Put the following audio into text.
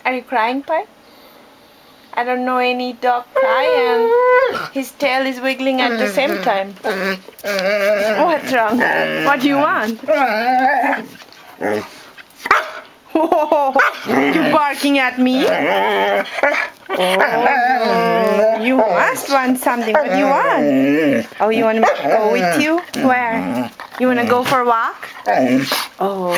Are you crying, Pike? I don't know any dog cry and his tail is wiggling at the same time. What's wrong? What do you want? Whoa, you barking at me? Oh, you must want something. What do you want? Oh, you want me to go with you? Where? You want to go for a walk? Oh.